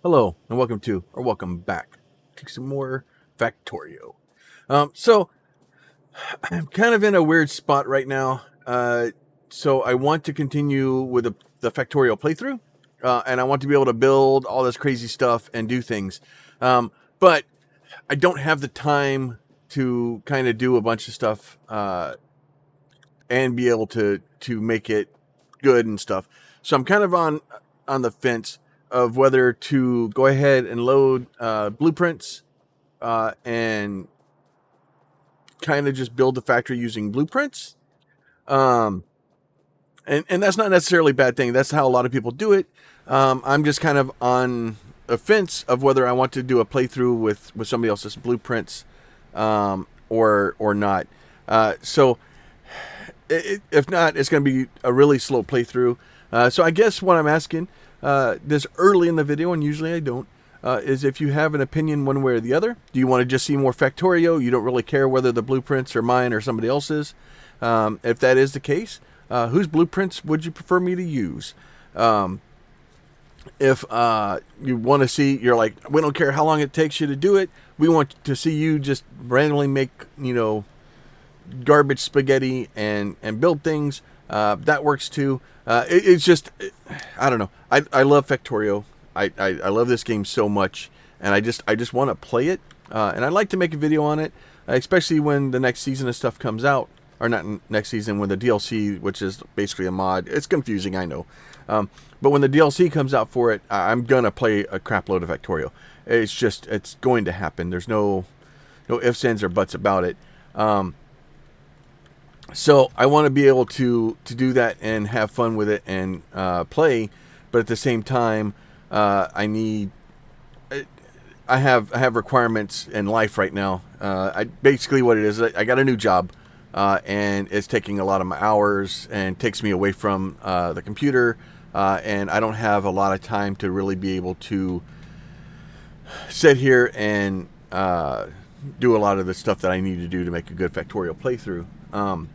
Hello, and welcome back to some more Factorio. So I'm kind of in a weird spot right now. So I want to continue with the Factorio playthrough, and I want to be able to build all this crazy stuff and do things. But I don't have the time to kind of do a bunch of stuff and be able to make it good and stuff. So I'm kind of on the fence of whether to go ahead and load blueprints and kind of just build the factory using blueprints. Um, and that's not necessarily a bad thing. That's how a lot of people do it. I'm just kind of on a fence of whether I want to do a playthrough with somebody else's blueprints or not. So if not, it's going to be a really slow playthrough. So I guess what I'm asking this early in the video, and usually I don't, is if you have an opinion one way or the other. Do you want to just see more Factorio? You don't really care whether the blueprints are mine or somebody else's. If that is the case, whose blueprints would you prefer me to use? If you want to see, you're like, we don't care how long it takes you to do it. We want to see you just randomly make, garbage spaghetti and build things. That works too. It's just, I don't know. I love Factorio. I love this game so much, and I just want to play it. And I'd like to make a video on it, especially when the next season of stuff comes out, or not next season, when the DLC, which is basically a mod. It's confusing, I know. But when the DLC comes out for it, I'm gonna play a crap load of Factorio. It's going to happen. There's no ifs, ands, or buts about it. So I want to be able to do that and have fun with it and play, but at the same time, I have requirements in life right now. Basically what it is, I got a new job, and it's taking a lot of my hours and takes me away from the computer, and I don't have a lot of time to really be able to sit here and do a lot of the stuff that I need to do to make a good Factorio playthrough.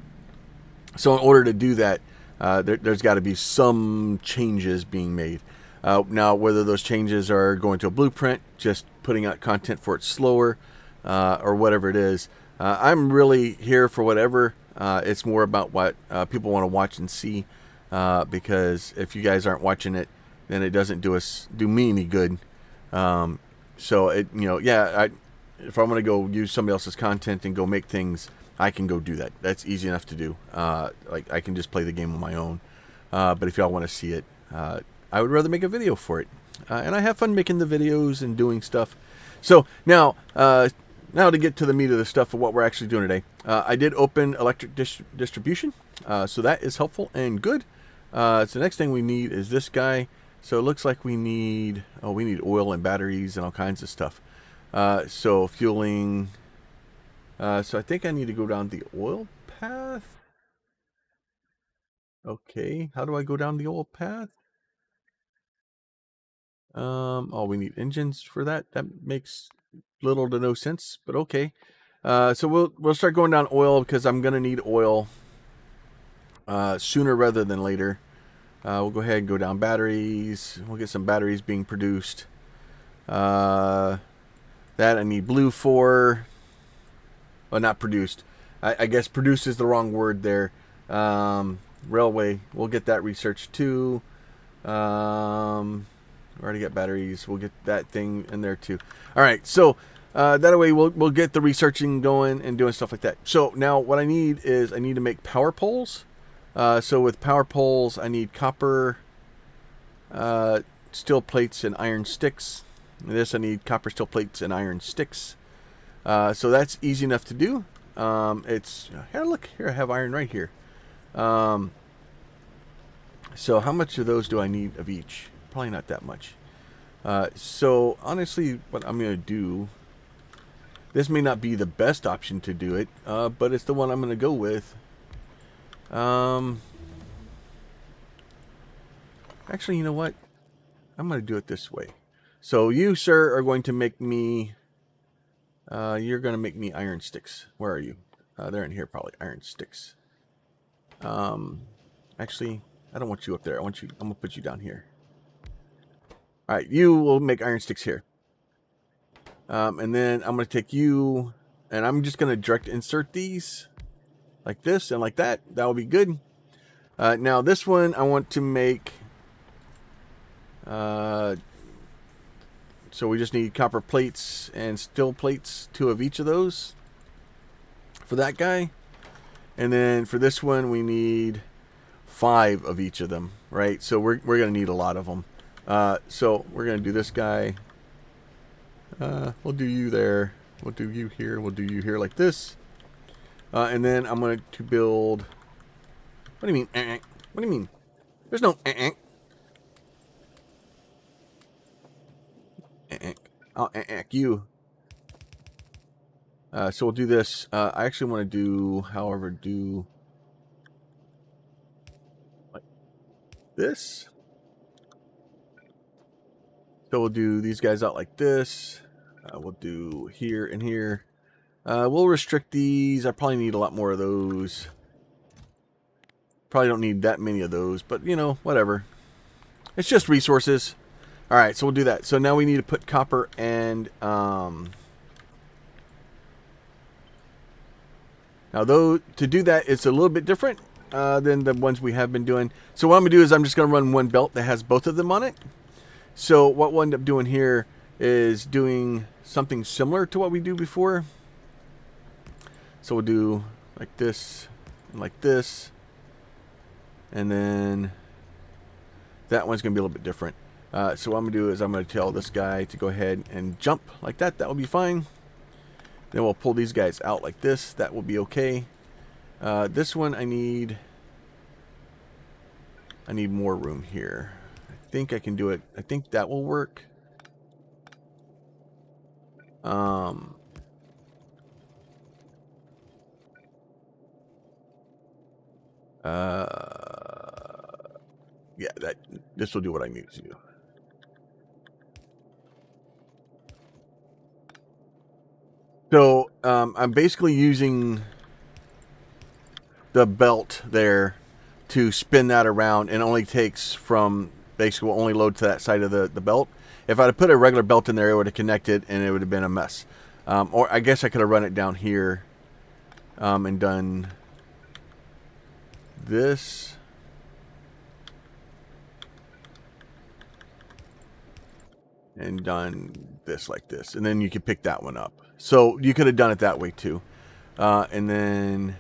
So in order to do that, there's got to be some changes being made. Now, whether those changes are going to a blueprint, just putting out content for it slower, or whatever it is, I'm really here for whatever. It's more about what people want to watch and see, because if you guys aren't watching it, then it doesn't do me any good. So if I'm going to go use somebody else's content and go make things, I can go do that. That's easy enough to do. Like I can just play the game on my own. But if y'all want to see it, I would rather make a video for it. And I have fun making the videos and doing stuff. So now to get to the meat of the stuff of what we're actually doing today. I did open electric distribution, so that is helpful and good. So the next thing we need is this guy. So it looks like we need oil and batteries and all kinds of stuff. So fueling. So I think I need to go down the oil path. Okay, how do I go down the oil path? Oh, we need engines for that. That makes little to no sense, but okay. So we'll start going down oil because I'm gonna need oil sooner rather than later. We'll go ahead and go down batteries. We'll get some batteries being produced. That I need blue for. Well, not produced. I guess produced is the wrong word there. Railway. We'll get that researched too. We already got batteries. We'll get that thing in there too. All right. So that way we'll get the researching going and doing stuff like that. So now what I need is I need to make power poles. So with power poles, I need copper, steel plates, and iron sticks. This I need copper, steel plates, and iron sticks. So that's easy enough to do. It's here. Look here, I have iron right here. So how much of those do I need of each? Probably not that much. So honestly, what I'm gonna do. This may not be the best option to do it, but it's the one I'm gonna go with. Actually, you know what? I'm gonna do it this way. So you, sir, are going to make me. You're gonna make me iron sticks. Where are you? They're in here, probably. Iron sticks. Actually, I don't want you up there. I'm gonna put you down here. All right, you will make iron sticks here. And then I'm going to take you, and I'm just going to direct insert these like this and like that. That will be good. Now this one I want to make, so we just need copper plates and steel plates, 2 of each of those for that guy. And then for this one we need 5 of each of them, right? So we're going to need a lot of them. So we're going to do this guy. We'll do you there. We'll do you here. We'll do you here like this. And then I'm going to build... What do you mean? What do you mean? There's no I'll you. So we'll do this. I actually want to do, however, do like this. So we'll do these guys out like this. We'll do here and here. We'll restrict these. I probably need a lot more of those. Probably don't need that many of those, but you know, whatever. It's just resources. All right, so we'll do that. So now we need to put copper and now though to do that, it's a little bit different than the ones we have been doing. So what I'm gonna do is I'm just gonna run one belt that has both of them on it. So what we'll end up doing here is doing something similar to what we do before. So we'll do like this and like this. And then that one's going to be a little bit different. So what I'm going to do is I'm going to tell this guy to go ahead and jump like that. That will be fine. Then we'll pull these guys out like this. That will be okay. This one I need more room here. I think I can do it. I think that will work. Yeah, this will do what I need to do. So I'm basically using the belt there to spin that around, and only takes from, basically will only load to that side of the belt. If I'd have put a regular belt in there, it would have connected and it would have been a mess. Or I guess I could have run it down here and done this. And done this like this. And then you can pick that one up. So you could have done it that way too. And then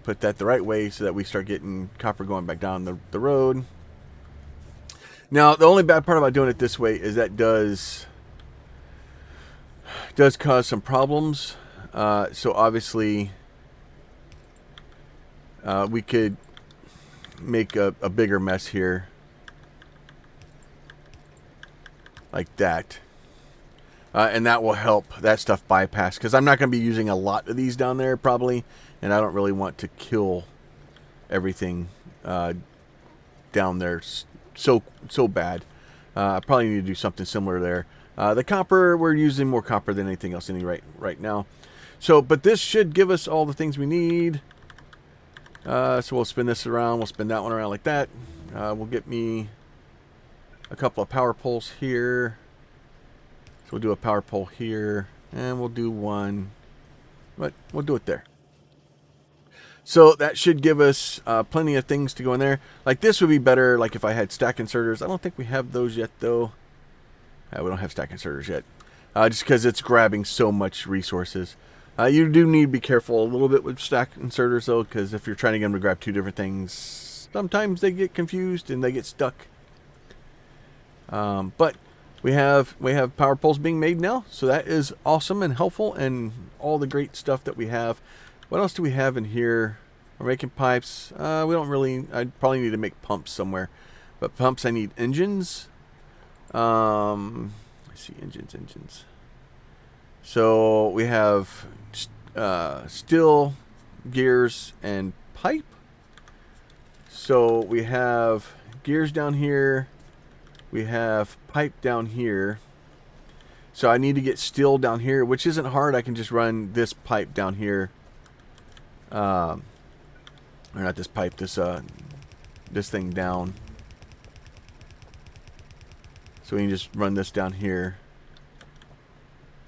put that the right way so that we start getting copper going back down the road. Now, the only bad part about doing it this way is that does cause some problems. So obviously we could make a bigger mess here. Like that. And that will help that stuff bypass, because I'm not going to be using a lot of these down there probably, and I don't really want to kill everything down there so bad. I probably need to do something similar there. The copper, we're using more copper than anything else right now. So, but this should give us all the things we need. So we'll spin this around. We'll spin that one around like that. Will get me a couple of power poles here. So we'll do a power pole here, and we'll do one, but we'll do it there. So that should give us plenty of things to go in there. Like this would be better, like if I had stack inserters. I don't think we have those yet, though. We don't have stack inserters yet, just because it's grabbing so much resources. You do need to be careful a little bit with stack inserters, though, because if you're trying to get them to grab 2 different things, sometimes they get confused and they get stuck. But we have power poles being made now, so that is awesome and helpful, and all the great stuff that we have. What else do we have in here? We're making pipes. We don't really. I probably need to make pumps somewhere, but pumps I need engines. Let's see, engines. So we have steel, gears, and pipe. So we have gears down here. We have pipe down here. So I need to get steel down here, which isn't hard. I can just run this pipe down here. Or not this pipe, this thing down. So we can just run this down here.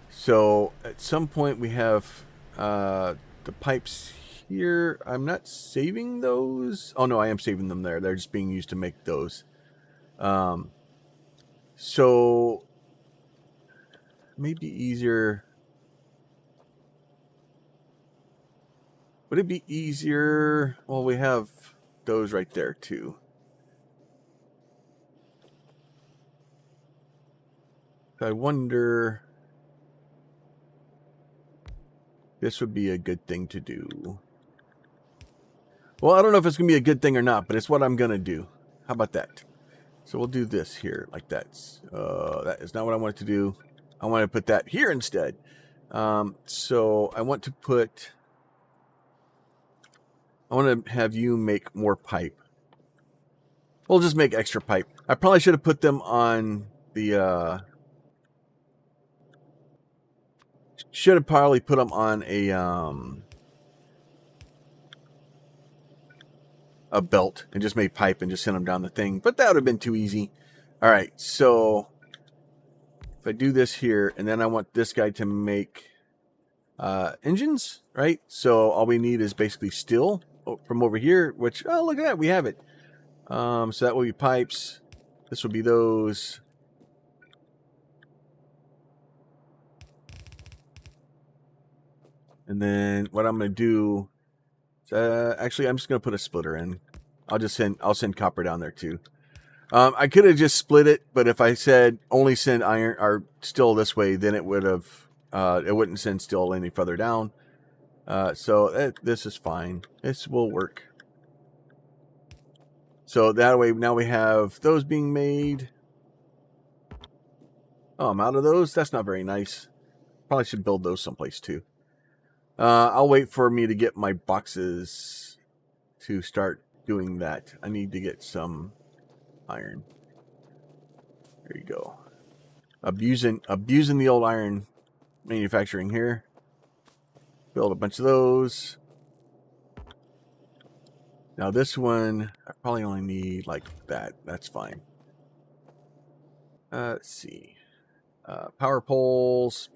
So at some point we have the pipes here. I'm not saving those. Oh no, I am saving them there. They're just being used to make those. So maybe easier. Would it be easier? Well, we have those right there too. I wonder. This would be a good thing to do. Well, I don't know if it's going to be a good thing or not, but it's what I'm going to do. How about that? So we'll do this here like that. That is not what I wanted to do. I want to put that here instead. So I want to put... I want to have you make more pipe. We'll just make extra pipe. I probably should have put them on the... should have probably put them on a belt and just made pipe and just sent them down the thing. But that would have been too easy. All right, so if I do this here, and then I want this guy to make engines, right? So all we need is basically steel from over here, which, oh, look at that, we have it. So that will be pipes. This will be those. And then what I'm going to do, actually, I'm just going to put a splitter in. I'll send copper down there too. I could have just split it, but if I said only send iron or steel this way, then it would have, it wouldn't send steel any further down. So this is fine. This will work. So that way, now we have those being made. Oh, I'm out of those. That's not very nice. Probably should build those someplace too. I'll wait for me to get my boxes to start doing that. I need to get some iron. There you go. Abusing the old iron manufacturing here. Build a bunch of those. Now this one, I probably only need like that. That's fine. Let's see. Power poles.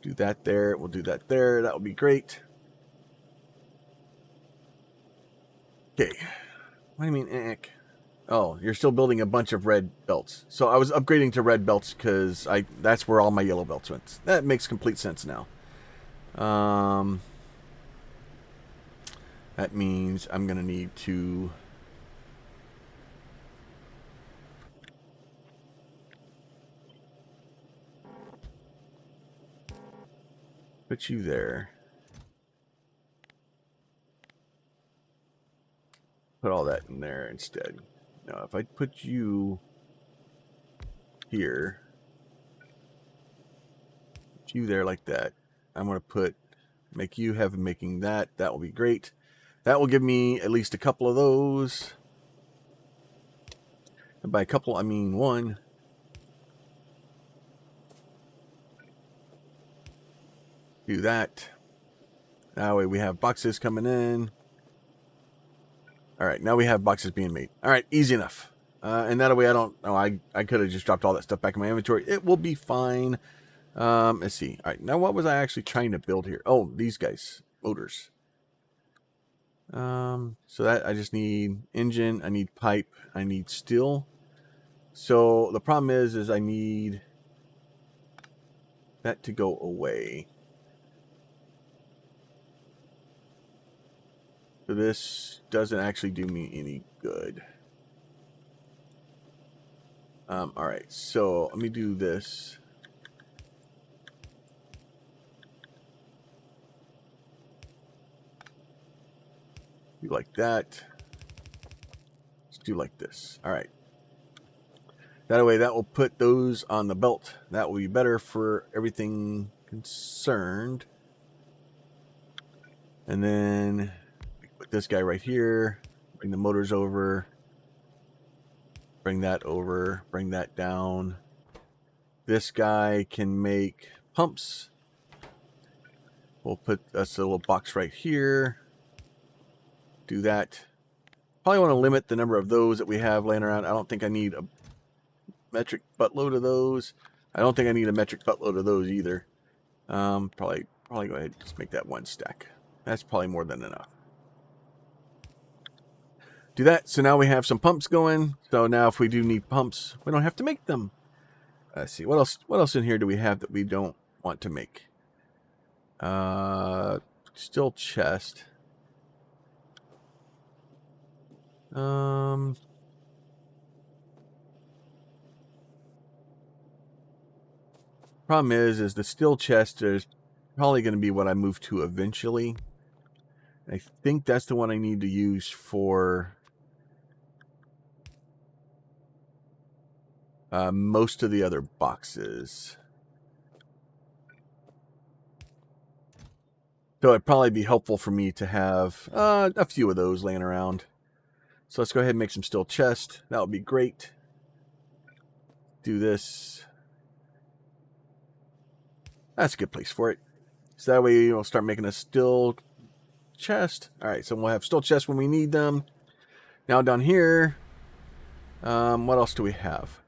Do that there. We'll do that there. That will be great. Okay. What do you mean, Oh, you're still building a bunch of red belts. So I was upgrading to red belts because that's where all my yellow belts went. That makes complete sense now. That means I'm going to need to... put you there. Put all that in there instead. Now, if I put you here, put you there like that, I'm going to make you have making that. That will be great. That will give me at least a couple of those. And by a couple, I mean one. Do that. That way we have boxes coming in. All right, now we have boxes being made. All right, easy enough. And that way I could have just dropped all that stuff back in my inventory. It will be fine. Let's see. All right, now what was I actually trying to build here? Oh, these guys, motors. So that I just need engine, I need pipe, I need steel. So the problem is I need that to go away. So this doesn't actually do me any good. All right, so let me do this. Do like that. Let's do like this. All right. That way, that will put those on the belt. That will be better for everything concerned. And then put this guy right here. Bring the motors over. Bring that over. Bring that down. This guy can make pumps. We'll put us a little box right here. Do that. probably want to limit the number of those that we have laying around. I don't think I need a metric buttload of those. I don't think I need a metric buttload of those either. Probably go ahead and just make that one stack. That's probably more than enough. Do that. So now we have some pumps going. So now if we do need pumps, we don't have to make them. Let's see. What else in here do we have that we don't want to make? Still chest. Problem is the steel chest is probably going to be what I move to eventually. I think that's the one I need to use for most of the other boxes. So it'd probably be helpful for me to have a few of those laying around. So let's go ahead and make some steel chest. That would be great. Do this. That's a good place for it. So that way we'll start making a steel chest. All right, so we'll have steel chests when we need them. Now down here, what else do we have?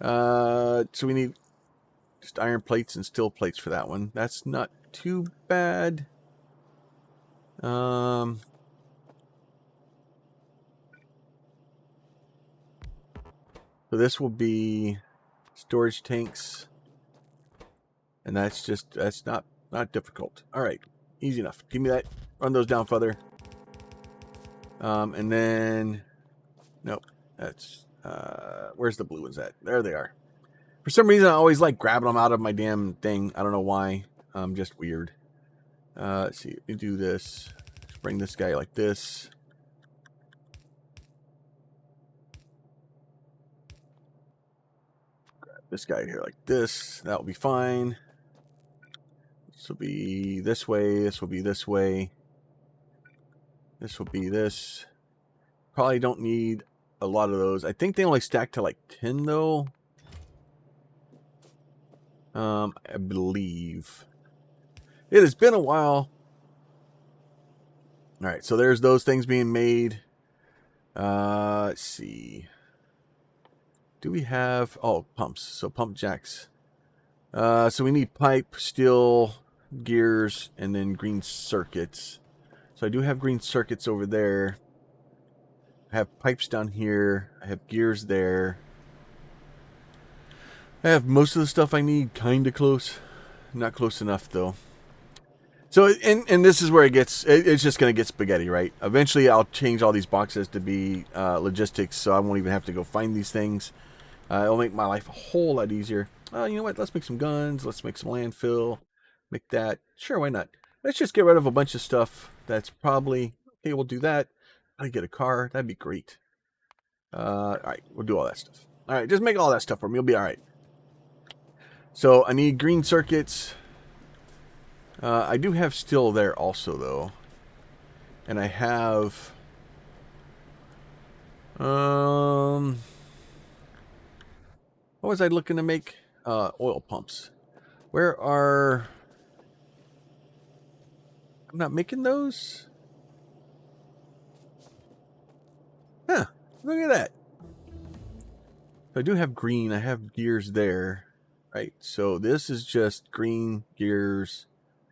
So we need just iron plates and steel plates for that one. That's not too bad. So this will be storage tanks, and that's not difficult. All right, easy enough. Give me that. Run those down further. And then nope, that's where's the blue ones at? There they are. For some reason, I always like grabbing them out of my damn thing. I don't know why. Just weird. Let's see. Let me do this. Let's bring this guy like this. Grab this guy here like this. That will be fine. This will be this way. This will be this way. This will be this. Probably don't need a lot of those. I think they only stack to like 10 though. I believe. It has been a while. All right, so there's those things being made. Let's see. Do we have... Oh, pumps. So pump jacks. So we need pipe, steel, gears, and then green circuits. So I do have green circuits over there. I have pipes down here. I have gears there. I have most of the stuff I need kind of close. Not close enough, though. So, and this is where it's just going to get spaghetti, right? Eventually, I'll change all these boxes to be logistics, so I won't even have to go find these things. It'll make my life a whole lot easier. You know what? Let's make some guns. Let's make some landfill. Make that. Sure, why not? Let's just get rid of a bunch of stuff that's probably... Okay, we'll do that. I get a car. That'd be great. All right, we'll do all that stuff. All right, just make all that stuff for me. You'll be all right. So I need green circuits. I do have steel there also, though. And I have... what was I looking to make? Oil pumps. Where are... I'm not making those? Huh. Look at that. So I do have green. I have gears there. Right. So this is just green gears.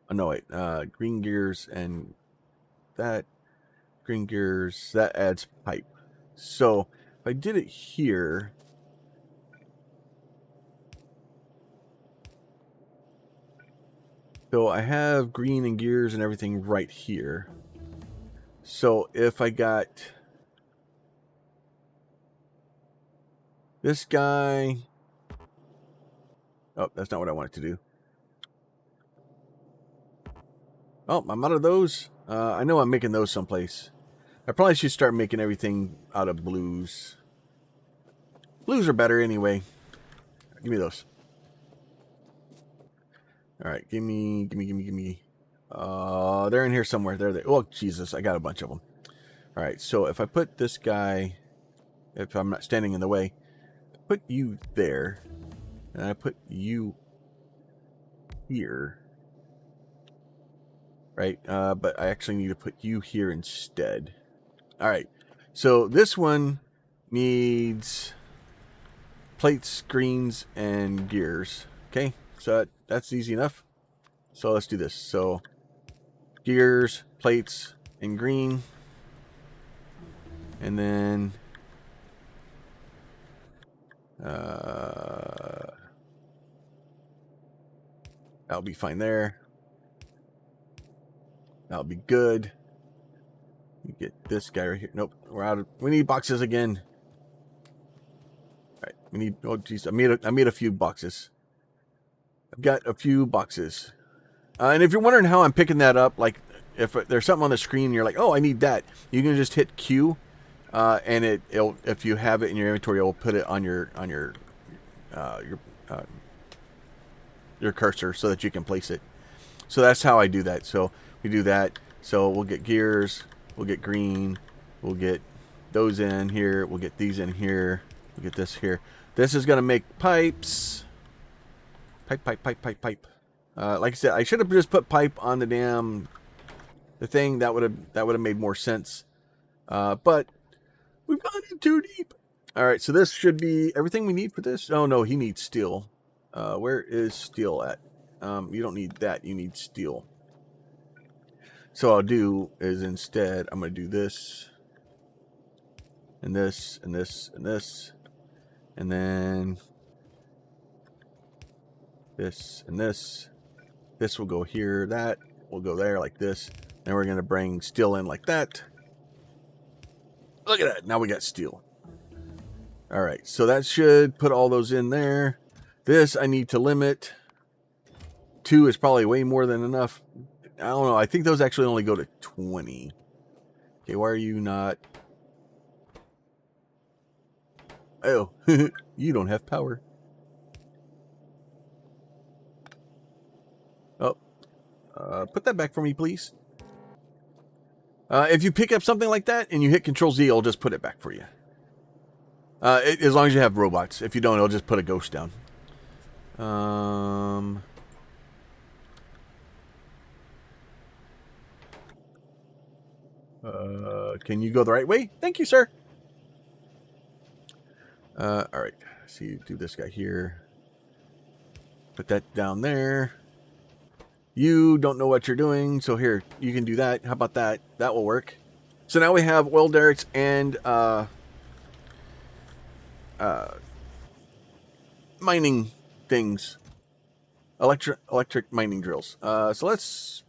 Oh, no, wait. Green gears and that. Green gears. That adds pipe. So if I did it here... So I have green and gears and everything right here. So if I got this guy... Oh, that's not what I wanted to do. Oh, I'm out of those. I know I'm making those someplace. I probably should start making everything out of blues. Blues are better anyway. Give me those. All right, give me. They're in here somewhere. There they. Oh, Jesus, I got a bunch of them. All right, so if I put this guy, if I'm not standing in the way, put you there, and I put you here, right? But I actually need to put you here instead. All right, So this one needs plates, screens, and gears. Okay, so that's easy enough. So let's do this. So gears, plates, and green. And then that'll be fine there. That'll be good. You get this guy right here. Nope, we're out of. We need boxes again. All right, we need. Oh, geez, I made a few boxes. I've got a few boxes. And if you're wondering how I'm picking that up, like if there's something on the screen, and you're like, oh, I need that. You can just hit Q, and it'll if you have it in your inventory, it'll put it on your cursor so that you can place it. So that's how I do that. So we do that. So we'll get gears, we'll get green, we'll get those in here, we'll get these in here, we'll get this here. This is gonna make pipes. Pipe. Like I said, I should have just put pipe on the thing. That would have made more sense. But we've gone in too deep. All right, so this should be everything we need for this. Oh no, he needs steel. Where is steel at? You don't need that. You need steel. So what I'll do is instead I'm going to do this and this and this and this, and then this and this. This will go here. That will go there like this. Then we're going to bring steel in like that. Look at that. Now we got steel. All right, so that should put all those in there. This I need to limit. 2 is probably way more than enough. I don't know. I think those actually only go to 20. Okay, why are you not? Oh, you don't have power. Oh, put that back for me, please. If you pick up something like that and you hit Control Z, it'll just put it back for you. As long as you have robots. If you don't, it'll just put a ghost down. Can you go the right way? Thank you, sir. All right. So you do this guy here. Put that down there. You don't know what you're doing, so here, you can do that. How about that? That will work. So now we have oil derricks and mining things. Electric mining drills. So let's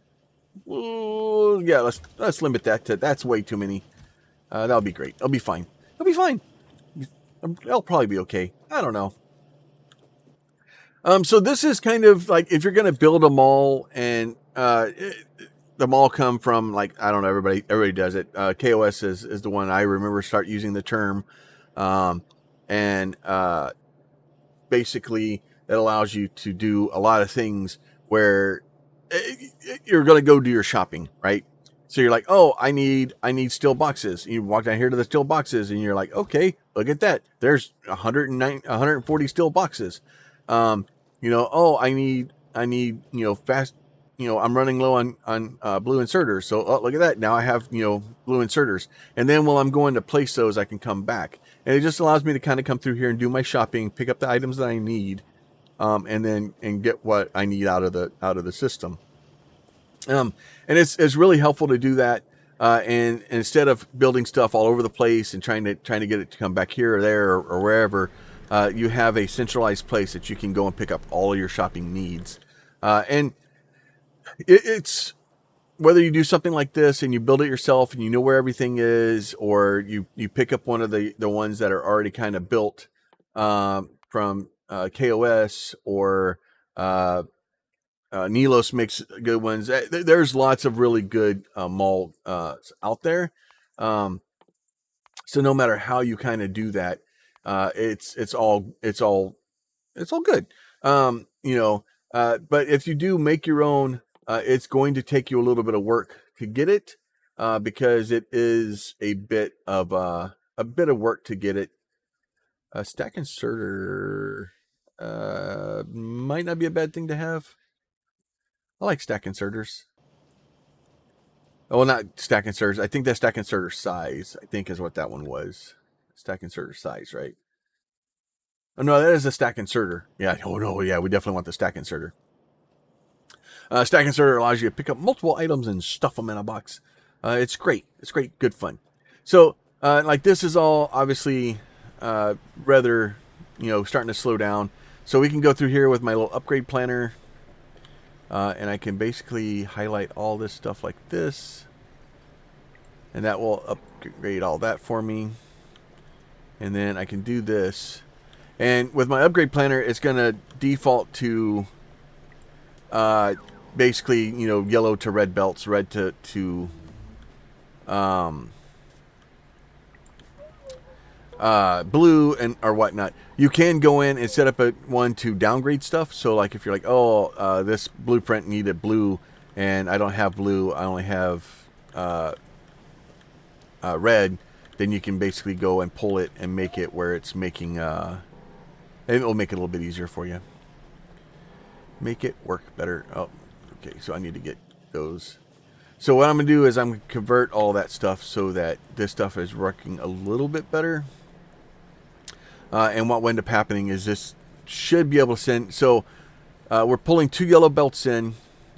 limit that to, that's way too many. That'll be great. It'll be fine. It'll be fine. It'll probably be okay. I don't know. So this is kind of like if you're going to build a mall and the mall come from, like, I don't know, everybody does it. KOS is the one I remember start using the term. And basically it allows you to do a lot of things where you're going to go do your shopping, right? So you're like, oh, I need steel boxes. You walk down here to the steel boxes and you're like, okay, look at that. There's 140 steel boxes. Oh, I need, fast, I'm running low on blue inserters. So, oh, look at that. Now I have, blue inserters. And then while I'm going to place those, I can come back. And it just allows me to kind of come through here and do my shopping, pick up the items that I need, and get what I need out of the system. And it's really helpful to do that. And instead of building stuff all over the place and trying to get it to come back here or there or wherever, you have a centralized place that you can go and pick up all of your shopping needs. And it's whether you do something like this and you build it yourself and you know where everything is, or you pick up one of the ones that are already kind of built from KOS, or Nilos makes good ones. There's lots of really good mall out there. So no matter how you kind of do that, it's all good. But if you do make your own, it's going to take you a little bit of work to get it, because it is a bit of work to get it. A stack inserter might not be a bad thing to have. I like stack inserters. well, not stack inserters. I think that stack inserter size, I think, is what that one was. Stack inserter size, right? Oh, no, that is a stack inserter. Yeah, oh no, yeah, we definitely want the stack inserter. Stack inserter allows you to pick up multiple items and stuff them in a box. It's great. It's great, good fun. So, like this is all obviously rather, starting to slow down. So we can go through here with my little upgrade planner, and I can basically highlight all this stuff like this, and that will upgrade all that for me. And then I can do this, and with my upgrade planner, it's gonna default to basically, yellow to red belts, red to blue and or whatnot. You can go in and set up a one to downgrade stuff. So like if you're like, oh, this blueprint needed blue, and I don't have blue, I only have red, then you can basically go and pull it and make it where it's making it will make it a little bit easier for you. Make it work better. Oh, okay, so I need to get those. So what I'm going to do is I'm going to convert all that stuff so that this stuff is working a little bit better. And what will end up happening is this should be able to send. So we're pulling 2 yellow belts in.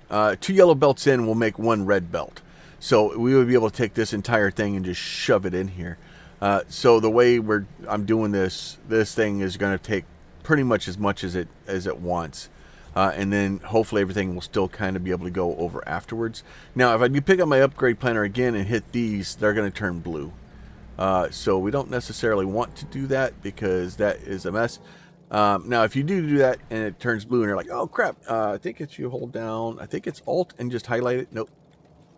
2 yellow belts in will make 1 red belt. So we would be able to take this entire thing and just shove it in here. So the way I'm doing this thing is going to take pretty much as it wants. And then hopefully everything will still kind of be able to go over afterwards. Now, if I do pick up my upgrade planner again and hit these, they're going to turn blue. So we don't necessarily want to do that because that is a mess. Now, if you do that and it turns blue and you're like, oh crap, I think it's you hold down, I think it's Alt and just highlight it. Nope.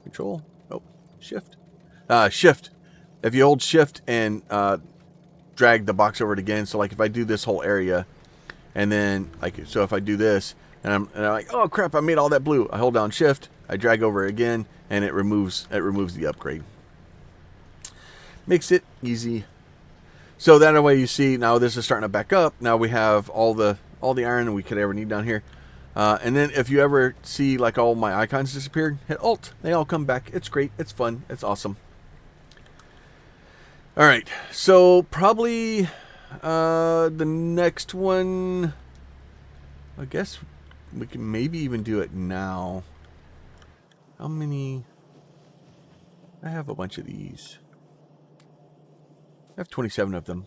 Control. Nope. Shift. Shift. If you hold Shift and drag the box over it again. So like if I do this whole area and then so if I do this, and I'm like, oh crap, I made all that blue. I hold down Shift, I drag over it again, and it removes the upgrade. Makes it easy. So that way you see now this is starting to back up. Now we have all the iron we could ever need down here. And then if you ever see like all my icons disappeared, hit Alt. They all come back. It's great. It's fun. It's awesome. All right. So probably the next one, I guess we can maybe even do it now. How many? I have a bunch of these. I have 27 of them.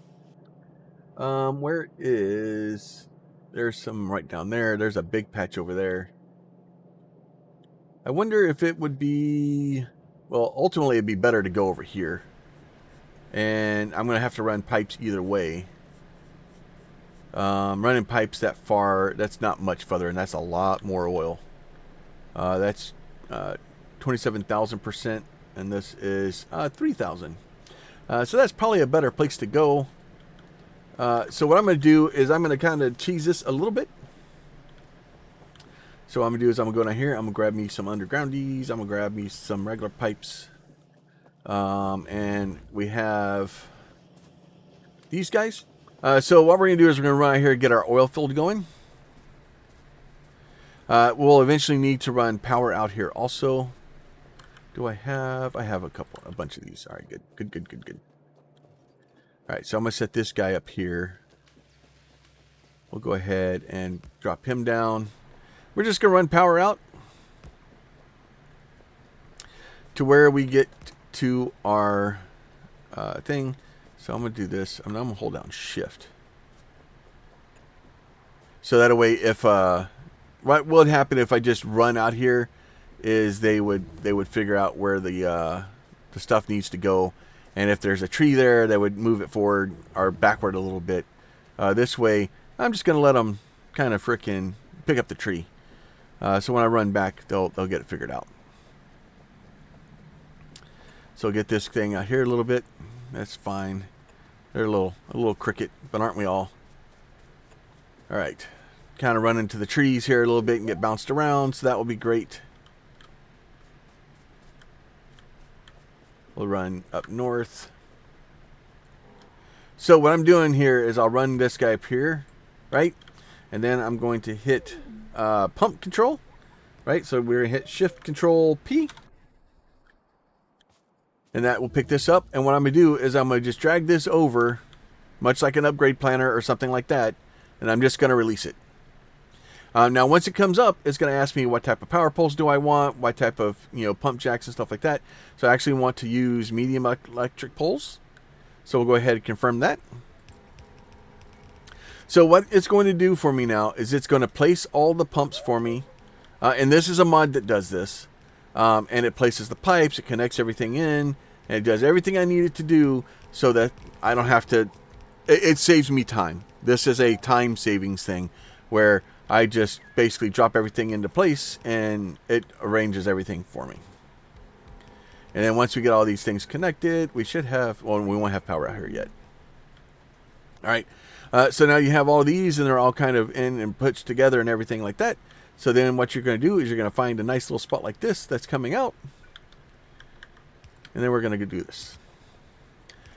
Where is... There's some right down there. There's a big patch over there. I wonder if it would be... Well, ultimately it'd be better to go over here. And I'm going to have to run pipes either way. Running pipes that far, that's not much further, and that's a lot more oil. That's 27,000%, and this is 3,000. So that's probably a better place to go. So what I'm going to do is I'm going to kind of cheese this a little bit. So what I'm going to do is I'm going to go down here. I'm going to grab me some undergroundies. I'm going to grab me some regular pipes. And we have these guys. So what we're going to do is we're going to run out here and get our oil filled going. We'll eventually need to run power out here also. I have a bunch of these. All right, good. All right, so I'm going to set this guy up here. We'll go ahead and drop him down. We're just going to run power out to where we get to our thing. So I'm going to do this. I'm going to hold down Shift. So that way, if what would happen if I just run out here is they would figure out where the stuff needs to go, and if there's a tree there, they would move it forward or backward a little bit. This way, I'm just gonna let them kind of frickin' pick up the tree. So when I run back, they'll get it figured out. So get this thing out here a little bit. That's fine. They're a little cricket, but aren't we all? All right, kind of run into the trees here a little bit and get bounced around, so that will be great. We'll run up north. So what I'm doing here is I'll run this guy up here, right? And then I'm going to hit pump control, right? So we're going to hit Shift Control P. And that will pick this up. And what I'm going to do is I'm going to just drag this over, much like an upgrade planner or something like that. And I'm just going to release it. Now, once it comes up, it's going to ask me what type of power poles do I want, what type of, pump jacks and stuff like that. So I actually want to use medium electric poles. So we'll go ahead and confirm that. So what it's going to do for me now is it's going to place all the pumps for me. And this is a mod that does this. And it places the pipes, it connects everything in, and it does everything I need it to do so that I don't have to... It saves me time. This is a time savings thing where I just basically drop everything into place and it arranges everything for me. And then once we get all these things connected, we should have... Well, we won't have power out here yet. All right. So now you have all these and they're all kind of in and put together and everything like that. So then what you're going to do is you're going to find a nice little spot like this that's coming out. And then we're going to do this.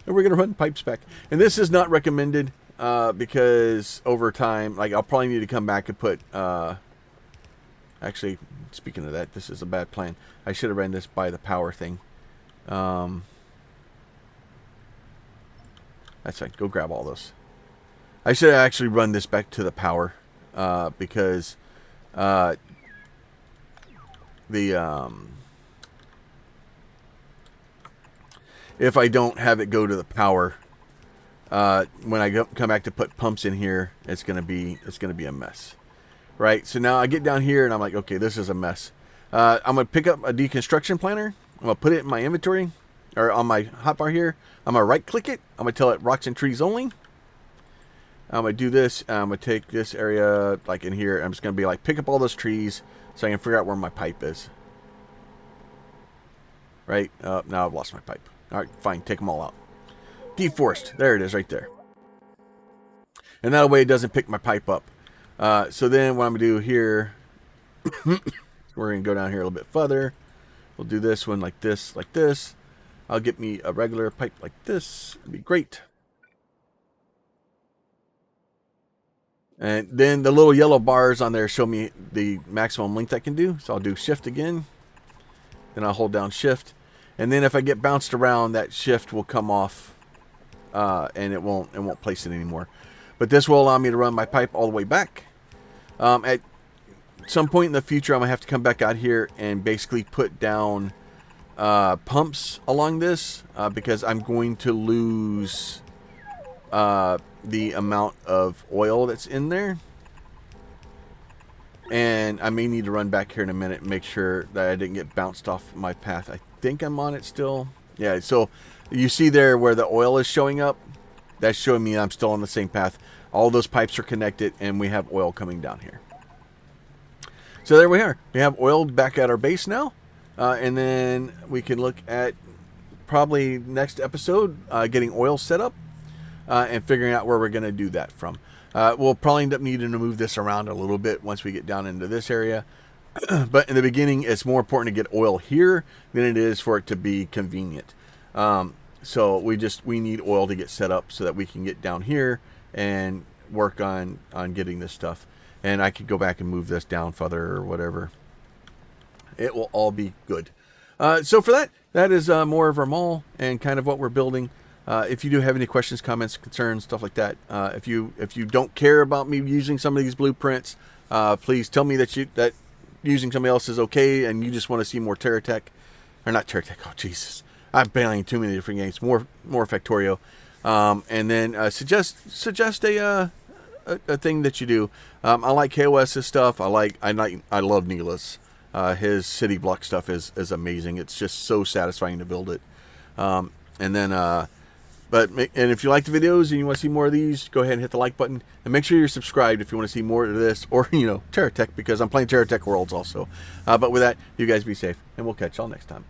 And we're going to run pipes back. And this is not recommended because over time, like I'll probably need to come back and put... actually, speaking of that, this is a bad plan. I should have ran this by the power thing. That's fine. Go grab all those. I should actually run this back to the power because if I don't have it go to the power, when I come back to put pumps in here, it's gonna be a mess, right? So now I get down here and I'm like, okay, this is a mess. I'm gonna pick up a deconstruction planner. I'm gonna put it in my inventory or on my hotbar here. I'm gonna right click it. I'm gonna tell it rocks and trees only. I'm going to do this. I'm going to take this area like in here. I'm just going to be like, pick up all those trees so I can figure out where my pipe is. Right? Now I've lost my pipe. All right, fine. Take them all out. Deforest. There it is right there. And that way it doesn't pick my pipe up. So then what I'm going to do here, we're going to go down here a little bit further. We'll do this one like this, like this. I'll get me a regular pipe like this. It'd be great. And then the little yellow bars on there show me the maximum length I can do. So I'll do shift again. Then I'll hold down shift. And then if I get bounced around, that shift will come off and it won't place it anymore. But this will allow me to run my pipe all the way back. At some point in the future, I'm going to have to come back out here and basically put down pumps along this because I'm going to lose... the amount of oil that's in there, and I may need to run back here in a minute and make sure that I didn't get bounced off my path. I think I'm on it still. Yeah, so you see there where the oil is showing up, that's showing me I'm still on the same path. All those pipes are connected and we have oil coming down here. So there we are. We have oil back at our base now, and then we can look at probably next episode getting oil set up. And figuring out where we're going to do that from. We'll probably end up needing to move this around a little bit once we get down into this area. But in the beginning, it's more important to get oil here than it is for it to be convenient. So we need oil to get set up so that we can get down here and work on getting this stuff. And I could go back and move this down further or whatever. It will all be good. So for that is more of our mall and kind of what we're building. If you do have any questions, comments, concerns, stuff like that, if you don't care about me using some of these blueprints, please tell me that using somebody else is okay, and you just want to see more TerraTech, or not TerraTech. Oh Jesus, I'm playing too many different games. More Factorio, and then suggest a thing that you do. I like KOS's stuff. I love Neela's. His city block stuff is amazing. It's just so satisfying to build it. And then. And if you like the videos and you want to see more of these, go ahead and hit the like button. And make sure you're subscribed if you want to see more of this. Or, TerraTech, because I'm playing TerraTech Worlds also. But with that, you guys be safe. And we'll catch y'all next time.